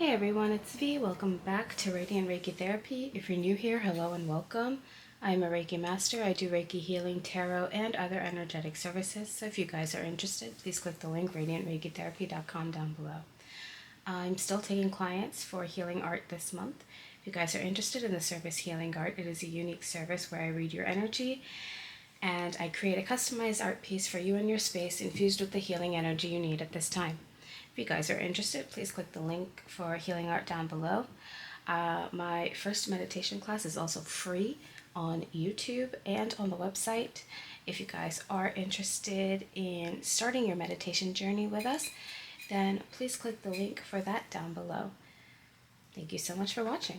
Hey everyone, it's V. Welcome back to Radiant Reiki Therapy. If you're new here, hello and welcome. I'm a Reiki master. I do Reiki healing, tarot, and other energetic services. So if you guys are interested, please click the link radiantreikitherapy.com down below. I'm still taking clients for healing art this month. If you guys are interested in the service healing art, it is a unique service where I read your energy and I create a customized art piece for you and your space infused with the healing energy you need at this time. If you guys are interested, please click the link for healing art down below. My first meditation class is also free on YouTube and on the website. If you guys are interested in starting your meditation journey with us, then please click the link for that down below. Thank you so much for watching.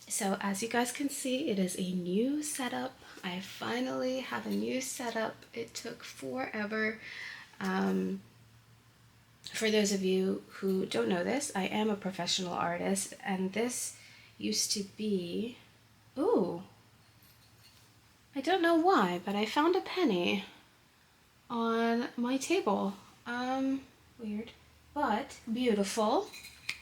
So as you guys can see, it is a new setup. I finally have a new setup. It took forever. For those of you who don't know this, I am a professional artist, and this used to be, ooh, I don't know why, but I found a penny on my table. Weird, but beautiful.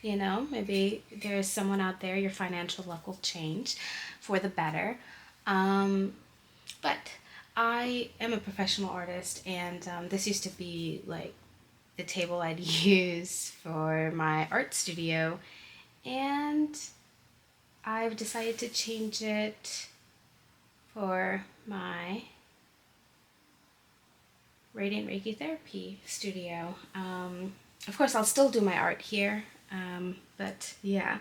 You know, maybe there's someone out there, your financial luck will change for the better. But I am a professional artist, and this used to be like the table I'd use for my art studio, and I've decided to change it for my Radiant Reiki Therapy studio. Of course, I'll still do my art here, but yeah.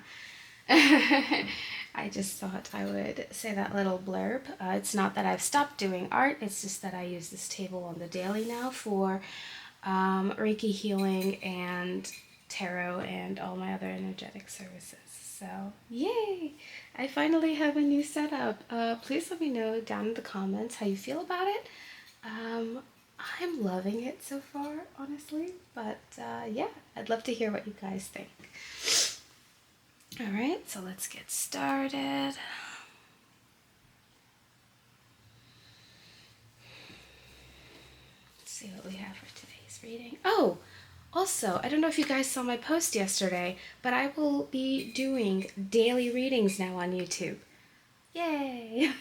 I just thought I would say that little blurb. It's not that I've stopped doing art, it's just that I use this table on the daily now for Reiki healing and tarot and all my other energetic services. So, yay! I finally have a new setup. Please let me know down in the comments how you feel about it. I'm loving it so far, honestly, but yeah, I'd love to hear what you guys think. Alright, so let's get started. Let's see what we have for today's reading. Oh, also, I don't know if you guys saw my post yesterday, but I will be doing daily readings now on YouTube. Yay!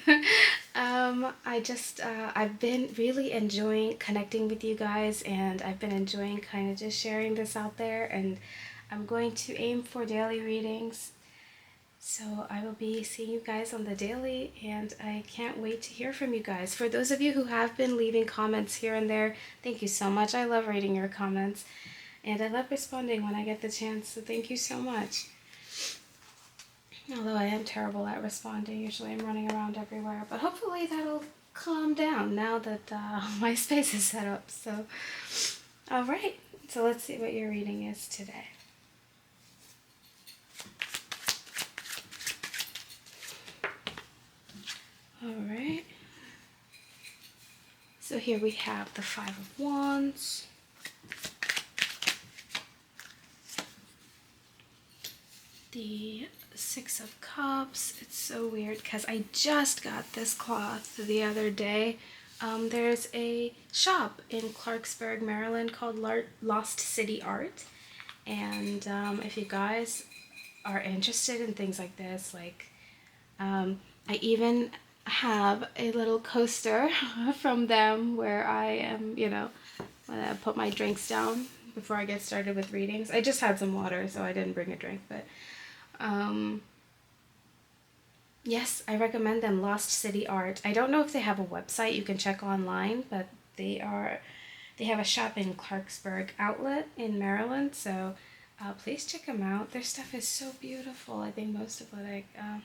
I've been really enjoying connecting with you guys, and I've been enjoying kind of just sharing this out there, and I'm going to aim for daily readings. So I will be seeing you guys on the daily, and I can't wait to hear from you guys. For those of you who have been leaving comments here and there, thank you so much. I love reading your comments, and I love responding when I get the chance, so thank you so much. Although I am terrible at responding, usually I'm running around everywhere, but hopefully that'll calm down now that my space is set up. So, alright, so let's see what your reading is today. Alright, so here we have the Five of Wands, the Six of Cups. It's so weird because I just got this cloth the other day. There's a shop in Clarksburg, Maryland called Lost City Art, and if you guys are interested in things like this, like I even have a little coaster from them where I am, you know, when I put my drinks down before I get started with readings. I just had some water, so I didn't bring a drink, but yes, I recommend them, Lost City Art. I don't know if they have a website you can check online, but they have a shop in Clarksburg Outlet in Maryland, so please check them out. Their stuff is so beautiful. I think most of what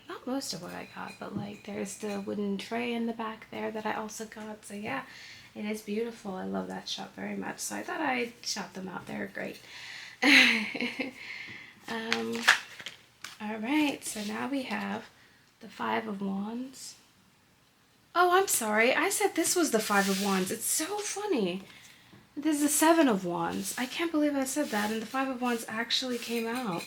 not most of what I got, but like there's the wooden tray in the back there that I also got. So yeah, it is beautiful. I love that shop very much. So I thought I'd shout them out. They're great. All right, so now we have the Five of Wands. Oh, I'm sorry. I said this was the Five of Wands. It's so funny. This is the Seven of Wands. I can't believe I said that, and the Five of Wands actually came out.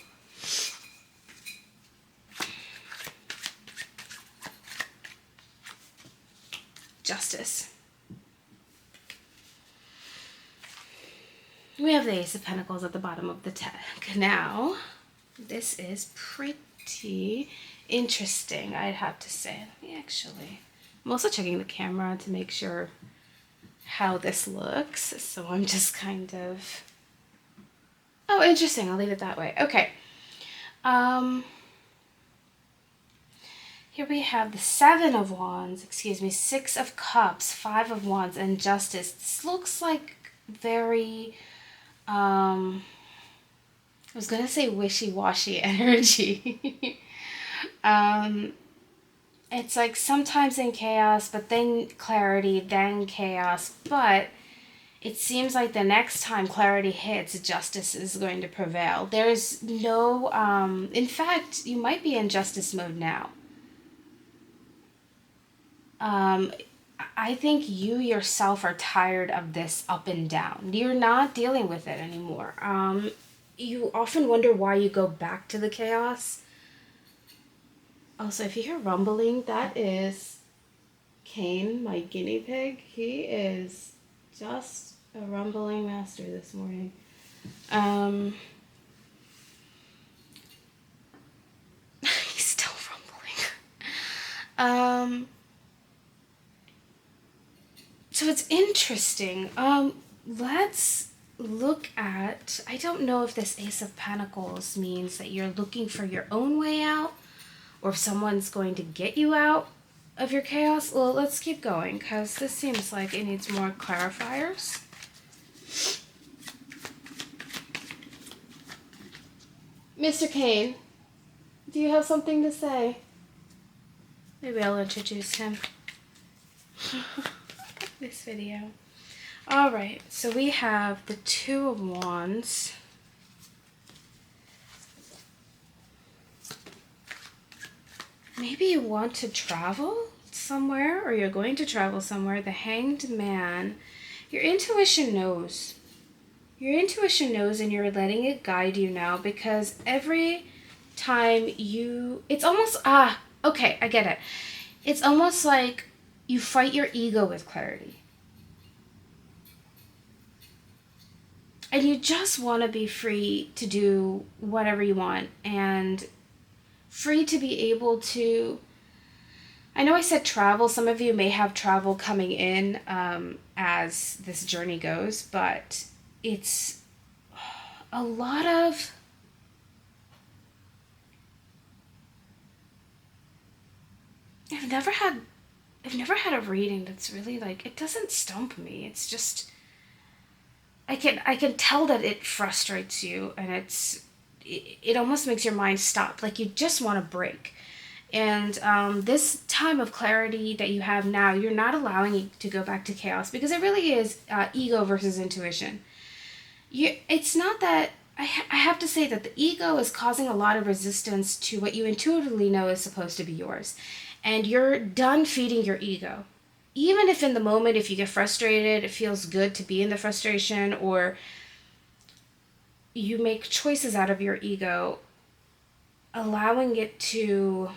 Justice. We have the Ace of Pentacles at the bottom of the deck. Now, this is pretty interesting, I'd have to say. I'm also checking the camera to make sure how this looks. So I'm just kind of... Oh, interesting. I'll leave it that way. Okay. Here we have the Seven of Wands, Six of Cups, Five of Wands, and Justice. This looks like very, I was going to say wishy-washy energy. It's like sometimes in chaos, but then clarity, then chaos. But it seems like the next time clarity hits, justice is going to prevail. There's no, in fact, you might be in justice mode now. I think you yourself are tired of this up and down. You're not dealing with it anymore. You often wonder why you go back to the chaos. Also, if you hear rumbling, that is Kane, my guinea pig. He is just a rumbling master this morning. He's still rumbling. So it's interesting. Let's look at, I don't know if this Ace of Pentacles means that you're looking for your own way out or if someone's going to get you out of your chaos. Well, let's keep going because this seems like it needs more clarifiers. Mr. Kane, do you have something to say? Maybe I'll introduce him. This video. All right, so we have the Two of Wands. Maybe you want to travel somewhere, or you're going to travel somewhere. The Hanged Man. Your intuition knows. Your intuition knows, and you're letting it guide you now, because every time you... It's almost... okay, I get it. It's almost like you fight your ego with clarity. And you just want to be free to do whatever you want. And free to be able to... I know I said travel. Some of you may have travel coming in as this journey goes. But it's a lot of... I've never had a reading that's really like, it doesn't stump me. It's just, I can tell that it frustrates you, and it almost makes your mind stop. Like you just want to break. And this time of clarity that you have now, you're not allowing it to go back to chaos, because it really is ego versus intuition. It's not that, I have to say that the ego is causing a lot of resistance to what you intuitively know is supposed to be yours. And you're done feeding your ego. Even if in the moment, if you get frustrated, it feels good to be in the frustration, or you make choices out of your ego, allowing it to,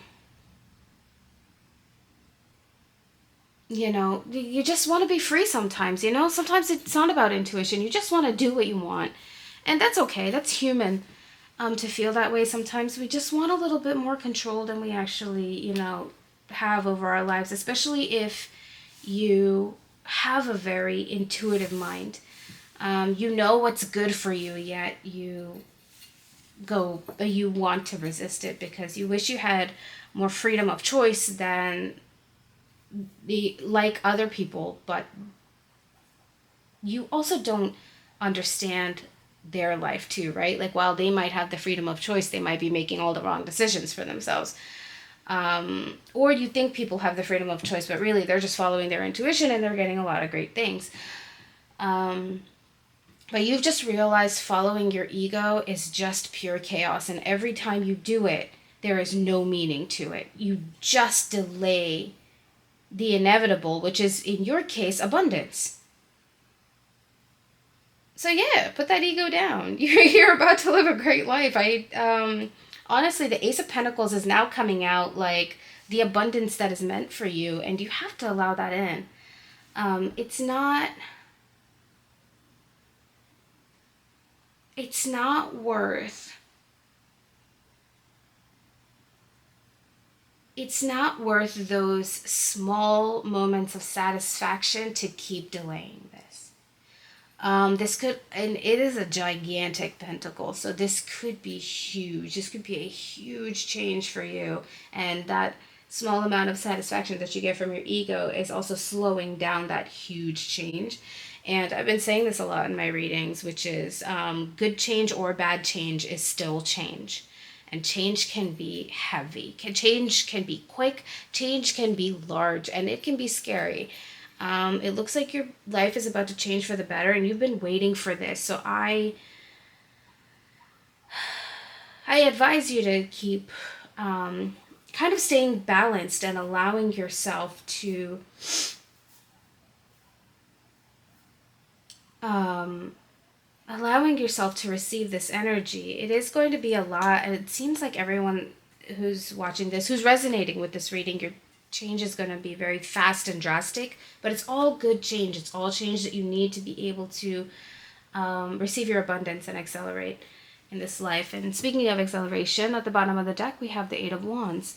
you just want to be free sometimes, Sometimes it's not about intuition. You just want to do what you want. And that's okay. That's human to feel that way. Sometimes we just want a little bit more control than we actually, have over our lives, especially if you have a very intuitive mind. You know what's good for you, yet you want to resist it because you wish you had more freedom of choice than like other people, but you also don't understand their life too, right? Like while they might have the freedom of choice, they might be making all the wrong decisions for themselves. Or you think people have the freedom of choice, but really they're just following their intuition and they're getting a lot of great things. But you've just realized following your ego is just pure chaos. And every time you do it, there is no meaning to it. You just delay the inevitable, which is, in your case, abundance. So yeah, put that ego down. You're about to live a great life. Honestly, the Ace of Pentacles is now coming out like the abundance that is meant for you, and you have to allow that in. It's not... it's not worth those small moments of satisfaction to keep delaying this. This could, and it is a gigantic pentacle, so this could be huge. This could be a huge change for you, and that small amount of satisfaction that you get from your ego is also slowing down that huge change. And I've been saying this a lot in my readings, which is good change or bad change is still change. And change can be heavy. Change can be quick. Change can be large, and it can be scary. It looks like your life is about to change for the better, and you've been waiting for this. So I advise you to keep kind of staying balanced and allowing yourself to receive this energy. It is going to be a lot, and it seems like everyone who's watching this, who's resonating with this reading, your change is going to be very fast and drastic, but it's all good change. It's all change that you need to be able to receive your abundance and accelerate in this life. And speaking of acceleration, at the bottom of the deck, we have the Eight of Wands.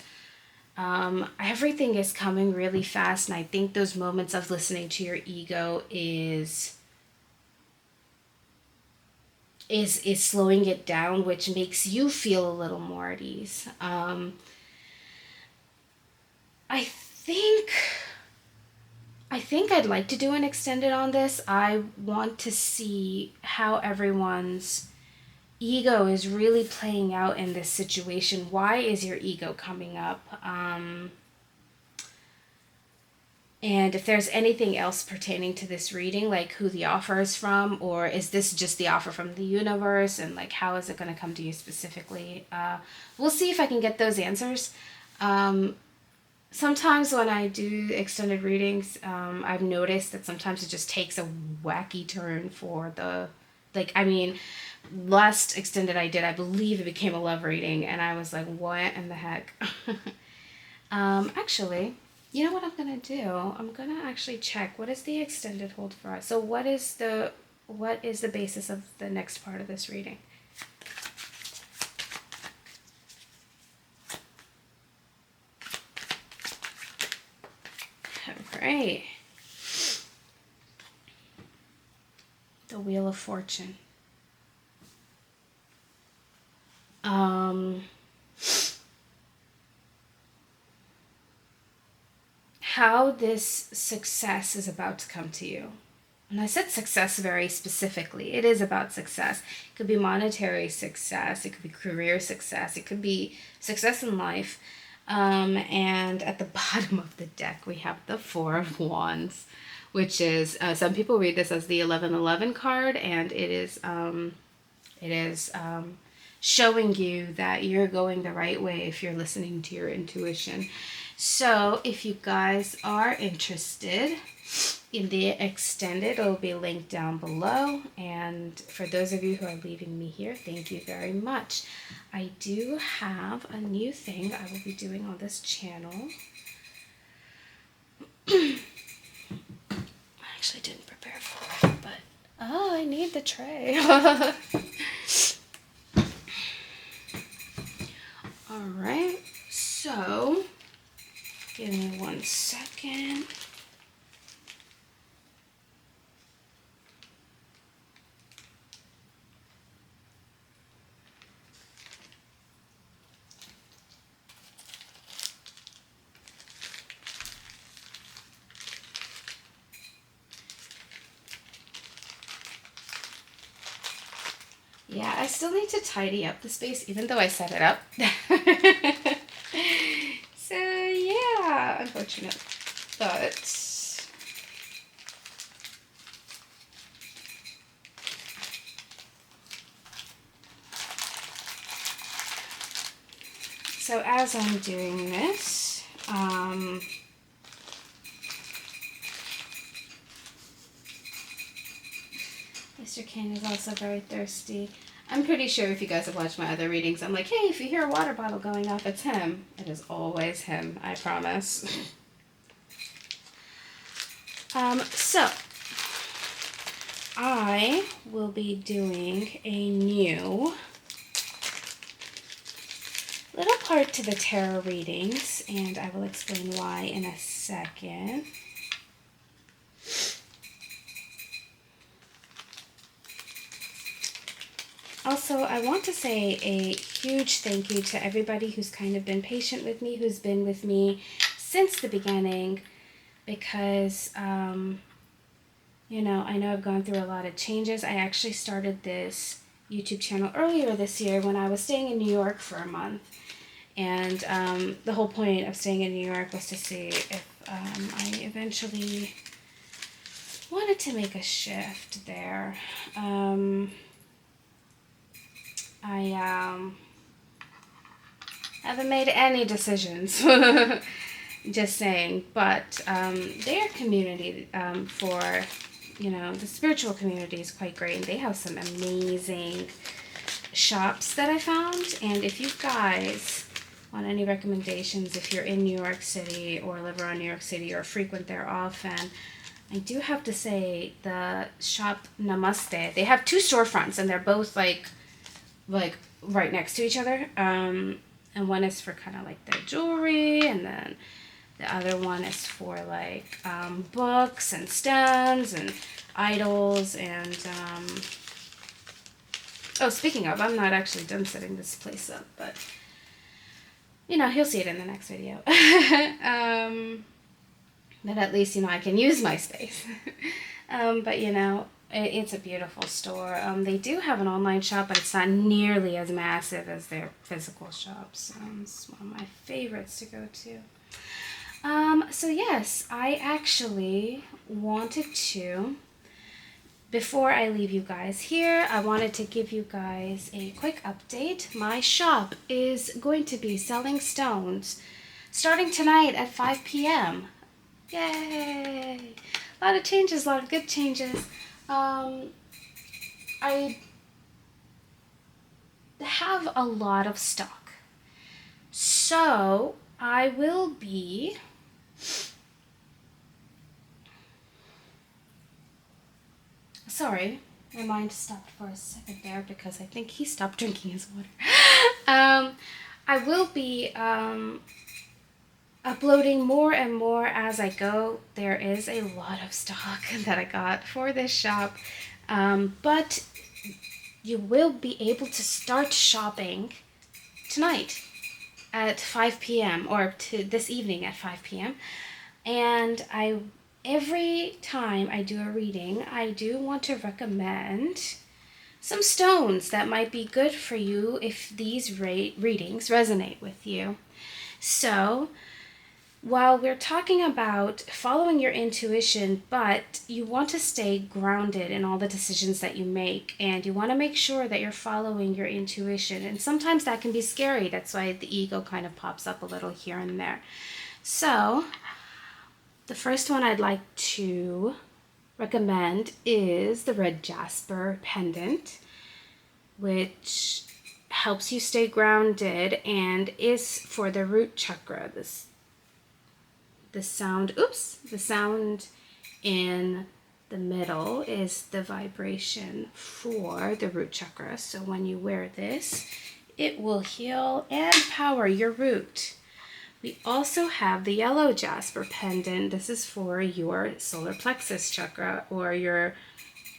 Everything is coming really fast, and I think those moments of listening to your ego is slowing it down, which makes you feel a little more at ease. I think I'd like to do an extended on this. I want to see how everyone's ego is really playing out in this situation. Why is your ego coming up? And if there's anything else pertaining to this reading, like who the offer is from, or is this just the offer from the universe, and like how is it going to come to you specifically? We'll see if I can get those answers. Sometimes when I do extended readings, I've noticed that sometimes it just takes a wacky turn for the, last extended I did, I believe it became a love reading, and I was like, what in the heck? Actually, you know what I'm going to do? I'm going to actually check, what is the extended hold for us? So what is the basis of the next part of this reading? Right. The Wheel of Fortune. How this success is about to come to you. And I said success very specifically. It is about success. It could be monetary success. It could be career success. It could be success in life. And at the bottom of the deck, we have the Four of Wands, which is, some people read this as the 1111 card, and it is showing you that you're going the right way if you're listening to your intuition. So if you guys are interested in the extended, it'll be linked down below. And for those of you who are leaving me here, thank you very much. I do have a new thing I will be doing on this channel. I actually didn't prepare for it, but I need the tray. All right, so give me 1 second. Yeah, I still need to tidy up the space, even though I set it up. So, yeah, unfortunate. But so as I'm doing this, Mr. King is also very thirsty. I'm pretty sure if you guys have watched my other readings, I'm like, hey, if you hear a water bottle going off, it's him. It is always him, I promise. So, I will be doing a new little part to the tarot readings, and I will explain why in a second. Also, I want to say a huge thank you to everybody who's kind of been patient with me, who's been with me since the beginning, because, you know, I know I've gone through a lot of changes. I actually started this YouTube channel earlier this year when I was staying in New York for a month. And the whole point of staying in New York was to see if I eventually wanted to make a shift there. I haven't made any decisions, just saying, but their community for, you know, the spiritual community is quite great, and they have some amazing shops that I found. And if you guys want any recommendations, if you're in New York City or live around New York City or frequent there often, I do have to say the shop Namaste, they have 2 storefronts, and they're both like right next to each other. And one is for kind of like their jewelry, and then the other one is for like books and stones and idols. And oh, speaking of, I'm not actually done setting this place up, but you know, you'll see it in the next video. But at least, you know, I can use my space. But you know, it's a beautiful store. They do have an online shop, but it's not nearly as massive as their physical shops. It's one of my favorites to go to. So yes, I actually wanted to, before I leave you guys here, I wanted to give you guys a quick update. My shop is going to be selling stones starting tonight at 5 p.m. Yay! A lot of changes, a lot of good changes. I have a lot of stock, so I will be sorry, my mind stopped for a second there because I think he stopped drinking his water. I will be uploading more and more as I go. There is a lot of stock that I got for this shop, but you will be able to start shopping tonight at 5 p.m. or this evening at 5 p.m. And every time I do a reading, I do want to recommend some stones that might be good for you if these readings resonate with you. So while we're talking about following your intuition, but you want to stay grounded in all the decisions that you make, and you want to make sure that you're following your intuition. And sometimes that can be scary. That's why the ego kind of pops up a little here and there. So the first one I'd like to recommend is the red jasper pendant, which helps you stay grounded and is for the root chakra. The sound in the middle is the vibration for the root chakra. So when you wear this, it will heal and power your root. We also have the yellow jasper pendant. This is for your solar plexus chakra or your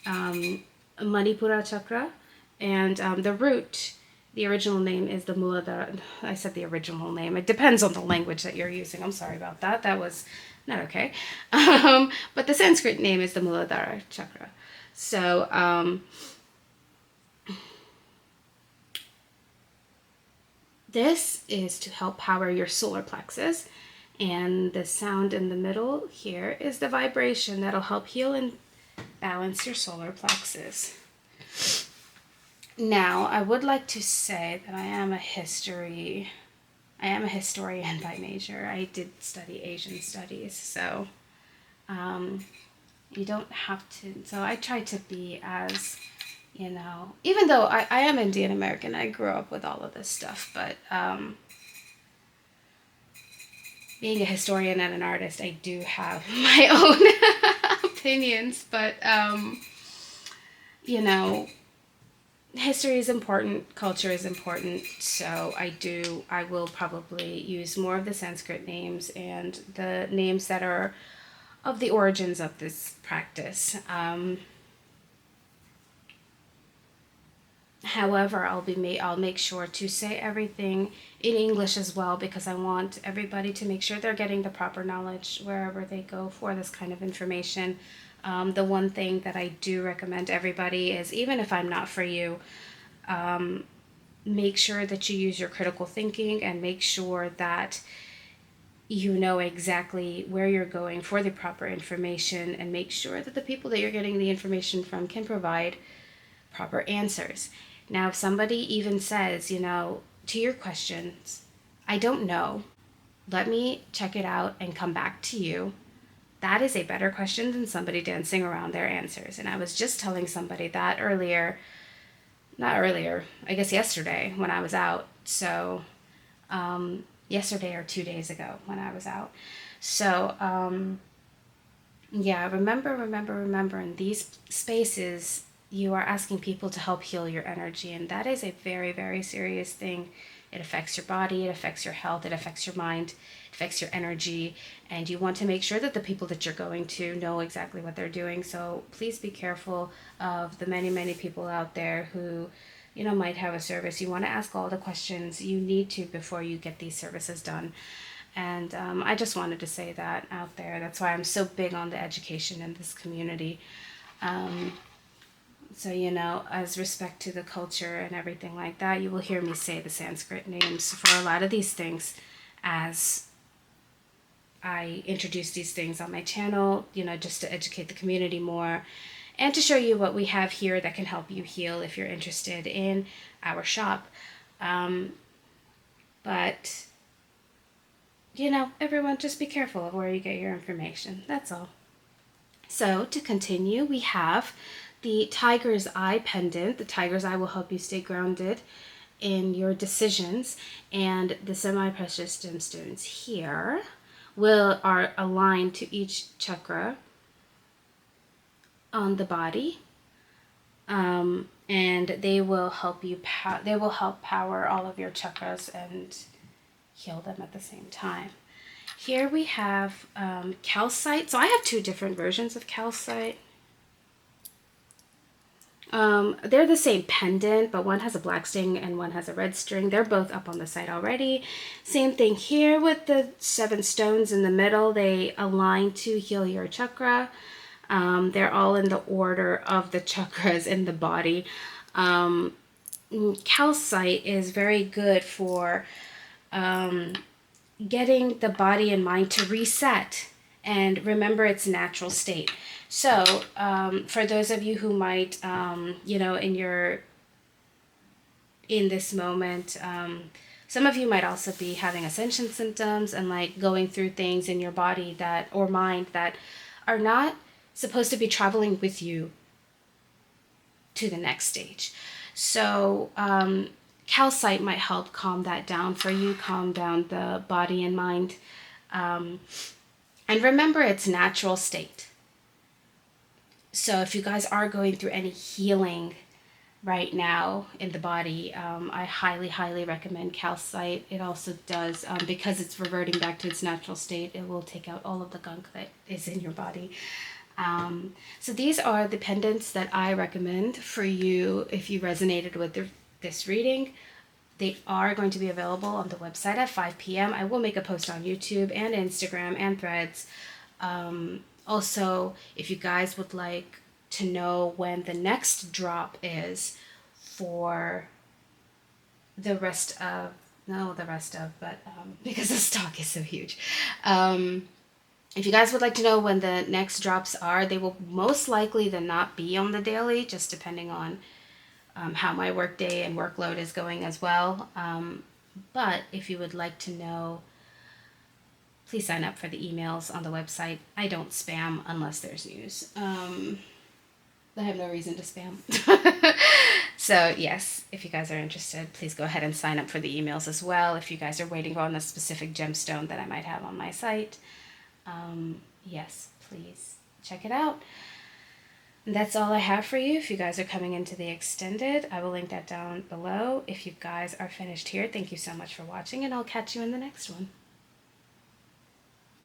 Manipura chakra. And the root, the original name is the Muladhara. I said the original name. It depends on the language that you're using. I'm sorry about that. That was not okay. But the Sanskrit name is the Muladhara chakra. So this is to help power your solar plexus. And the sound in the middle here is the vibration that'll help heal and balance your solar plexus. Now, I would like to say that I am a historian by major. I did study Asian studies, so you don't have to. So I try to be as, you know, even though I am Indian American, I grew up with all of this stuff, but being a historian and an artist, I do have my own opinions, but you know, history is important, culture is important, so I will probably use more of the Sanskrit names and the names that are of the origins of this practice. However, I'll make sure to say everything in English as well, because I want everybody to make sure they're getting the proper knowledge wherever they go for this kind of information. The one thing that I do recommend everybody is, even if I'm not for you, make sure that you use your critical thinking and make sure that you know exactly where you're going for the proper information, and make sure that the people that you're getting the information from can provide proper answers. Now, if somebody even says, to your questions, I don't know, let me check it out and come back to you, that is a better question than somebody dancing around their answers. And I was just telling somebody that I guess yesterday when I was out. So, yesterday or 2 days ago when I was out. So, yeah, remember in these spaces, you are asking people to help heal your energy. And that is a very, very serious thing. It affects your body, it affects your health, it affects your mind, it affects your energy. And you want to make sure that the people that you're going to know exactly what they're doing. So please be careful of the many, many people out there who, might have a service. You want to ask all the questions you need to before you get these services done. And I just wanted to say that out there. That's why I'm so big on the education in this community. So, as respect to the culture and everything like that, you will hear me say the Sanskrit names for a lot of these things as I introduce these things on my channel, just to educate the community more and to show you what we have here that can help you heal if you're interested in our shop. But, everyone just be careful of where you get your information. That's all. So to continue, we have the Tiger's Eye pendant. The Tiger's Eye will help you stay grounded in your decisions, and the semi-precious gemstones here are aligned to each chakra on the body, and they will help power all of your chakras and heal them at the same time. Here we have calcite. So I have two different versions of calcite. They're the same pendant, but one has a black string and one has a red string. They're both up on the site already. Same thing here with the 7 stones in the middle. They align to heal your chakra. They're all in the order of the chakras in the body. Calcite is very good for getting the body and mind to reset and remember its natural state. So, for those of you who might, in this moment, some of you might also be having ascension symptoms and like going through things in your body or mind that are not supposed to be traveling with you to the next stage. So, calcite might help calm that down for you, calm down the body and mind, and remember its natural state. So if you guys are going through any healing right now in the body, I highly, highly recommend calcite. It also does, because it's reverting back to its natural state, it will take out all of the gunk that is in your body. So these are the pendants that I recommend for you if you resonated with this reading. They are going to be available on the website at 5 p.m. I will make a post on YouTube and Instagram and Threads. Also, if you guys would like to know when the next drop is for because the stock is so huge. If you guys would like to know when the next drops are, they will most likely then not be on the daily, just depending on how my workday and workload is going as well. But if you would like to know, please sign up for the emails on the website. I don't spam unless there's news. I have no reason to spam. So yes, if you guys are interested, please go ahead and sign up for the emails as well. If you guys are waiting on a specific gemstone that I might have on my site, yes, please check it out. And that's all I have for you. If you guys are coming into the extended, I will link that down below. If you guys are finished here, thank you so much for watching, and I'll catch you in the next one.